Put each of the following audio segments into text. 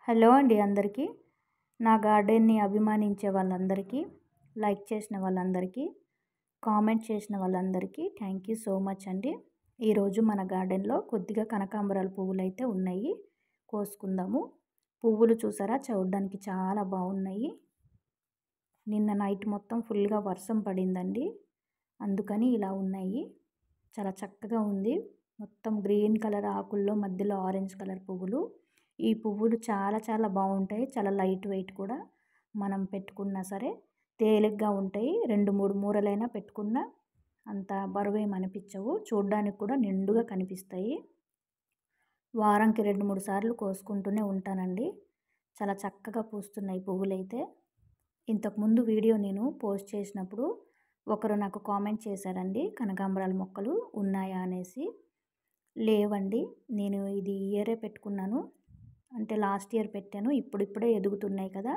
Hello అండి అందరికీ. నా గార్డెన్‌ని అభిమానించే వాళ్ళందరికీ, లైక్ చేసిన వాళ్ళందరికీ, కామెంట్ చేసిన వాళ్ళందరికీ థ్యాంక్ యూ సో మచ్ అండి. ఈరోజు మన గార్డెన్‌లో కొద్దిగా కనకాంబరాల పువ్వులైతే ఉన్నాయి. కోసుకుందాము. పువ్వులు చూసారా, చూడడానికి చాలా బాగున్నాయి. నిన్న నైట్ మొత్తం ఫుల్గా వర్షం పడిందండి, అందుకని ఇలా ఉన్నాయి. చాలా చక్కగా ఉంది. మొత్తం గ్రీన్ కలర్ ఆకుల్లో మధ్యలో ఆరెంజ్ కలర్ పువ్వులు. ఈ పువ్వులు చాలా బాగుంటాయి. చాలా లైట్ వెయిట్ కూడా. మనం పెట్టుకున్నా సరే తేలిగ్గా ఉంటాయి. 2-3 మూరలైనా పెట్టుకున్నా అంత బరువేం అనిపించవు. చూడడానికి కూడా నిండుగా కనిపిస్తాయి. వారానికి 2-3 సార్లు కోసుకుంటూనే ఉంటానండి. చాలా చక్కగా పూస్తున్నాయి పువ్వులైతే. ఇంతకుముందు వీడియో నేను పోస్ట్ చేసినప్పుడు ఒకరు నాకు కామెంట్ చేశారండి, కనకాంబరాల మొక్కలు ఉన్నాయా అనేసి. లేవండి, నేను ఇది ఇయరే పెట్టుకున్నాను. అంటే లాస్ట్ ఇయర్ పెట్టాను. ఇప్పుడిప్పుడే ఎదుగుతున్నాయి కదా,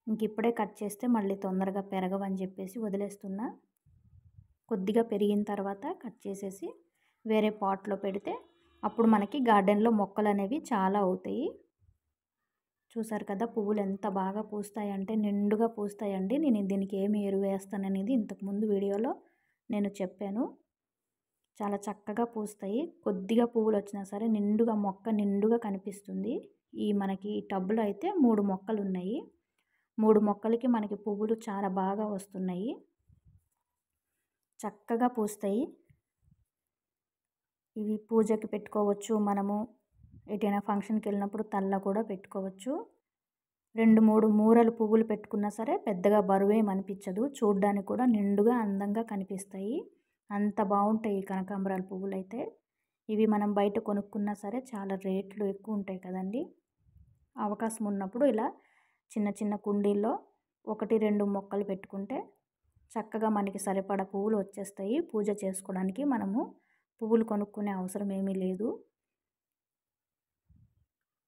ఇప్పుడే కట్ చేస్తే మళ్ళీ తొందరగా పెరగవని చెప్పేసి వదిలేస్తున్నా. కొద్దిగా పెరిగిన తర్వాత కట్ చేసేసి వేరే పాట్లో పెడితే అప్పుడు మనకి గార్డెన్లో మొక్కలు అనేవి చాలా అవుతాయి. చూసారు కదా, పువ్వులు ఎంత బాగా పూస్తాయంటే నిండుగా పూస్తాయండి. నేను దీనికి ఏమి ఎరువు వేస్తాననేది ఇంతకుముందు వీడియోలో నేను చెప్పాను. చాలా చక్కగా పూస్తాయి. కొద్దిగా పువ్వులు వచ్చినా సరే నిండుగా మొక్క నిండుగా కనిపిస్తుంది. మనకి టబ్లో అయితే 3 మొక్కలు ఉన్నాయి. 3 మొక్కలకి మనకి పువ్వులు చాలా బాగా వస్తున్నాయి. చక్కగా పూస్తాయి. ఇవి పూజకి పెట్టుకోవచ్చు. మనము ఎటైనా ఫంక్షన్కి వెళ్ళినప్పుడు తల్ల కూడా పెట్టుకోవచ్చు. 2-3 మూరలు పువ్వులు పెట్టుకున్నా సరే పెద్దగా బరువేం అనిపించదు. చూడడానికి కూడా నిండుగా అందంగా కనిపిస్తాయి. అంత బాగుంటాయి ఈ కనకాంబరాల పువ్వులు అయితే. ఇవి మనం బయట కొనుక్కున్నా సరే చాలా రేట్లు ఎక్కువ ఉంటాయి కదండి. అవకాశం ఉన్నప్పుడు ఇలా చిన్న కుండీల్లో 1-2 మొక్కలు పెట్టుకుంటే చక్కగా మనకి సరిపడా పువ్వులు వచ్చేస్తాయి. పూజ చేసుకోవడానికి మనము పువ్వులు కొనుక్కునే అవసరం ఏమీ లేదు.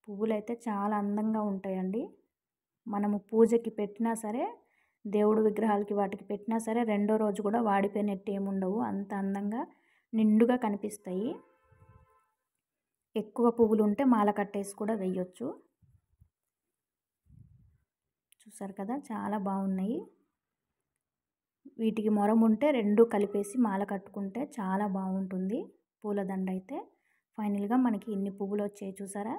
పువ్వులు అయితే చాలా అందంగా ఉంటాయండి. మనము పూజకి పెట్టినా సరే, దేవుడు విగ్రహాలకి వాటికి పెట్టినా సరే రెండో రోజు కూడా వాడిపోయినట్టు ఏముండవు. అంత అందంగా నిండుగా కనిపిస్తాయి. ఎక్కువ పువ్వులు ఉంటే మాల కట్టేసి కూడా వేయొచ్చు. చూసారు కదా, చాలా బాగున్నాయి. వీటికి మొరం ఉంటే 2 కలిపేసి మాల కట్టుకుంటే చాలా బాగుంటుంది పూలదండ అయితే. ఫైనల్గా మనకి ఇన్ని పువ్వులు వచ్చాయి చూసారా,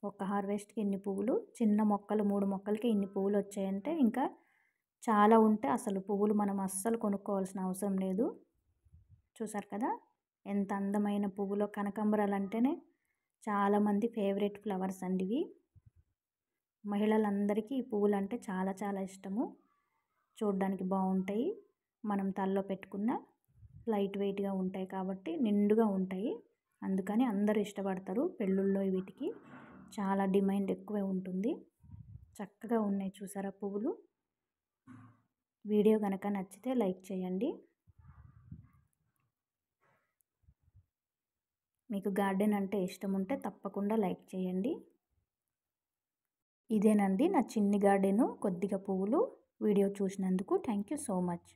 ఒక హార్వెస్ట్కి ఇన్ని పువ్వులు. చిన్న మొక్కలు 3 మొక్కలకి ఇన్ని పువ్వులు వచ్చాయంటే ఇంకా చాలా ఉంటే అసలు పువ్వులు మనం అస్సలు కొనుక్కోవాల్సిన అవసరం లేదు. చూసారు కదా ఎంత అందమైన పువ్వులో. కనకాంబరాలు అంటేనే చాలామంది ఫేవరెట్ ఫ్లవర్స్ అండి ఇవి. మహిళలందరికీ ఈ పువ్వులు అంటే చాలా ఇష్టము. చూడడానికి బాగుంటాయి. మనం తలలో పెట్టుకున్న లైట్ వెయిట్గా ఉంటాయి కాబట్టి నిండుగా ఉంటాయి. అందుకని అందరూ ఇష్టపడతారు. పెళ్ళిళ్ళలో వీటికి చాలా డిమాండ్ ఎక్కువే ఉంటుంది. చక్కగా ఉన్నాయి చూసారా పువ్వులు. వీడియో కనుక నచ్చితే లైక్ చేయండి. మీకు గార్డెన్ అంటే ఇష్టం ఉంటే తప్పకుండా లైక్ చేయండి. ఇదేనండి నా చిన్ని గార్డెను, కొద్దిగా పువ్వులు. వీడియో చూసినందుకు థ్యాంక్ యూ సో మచ్.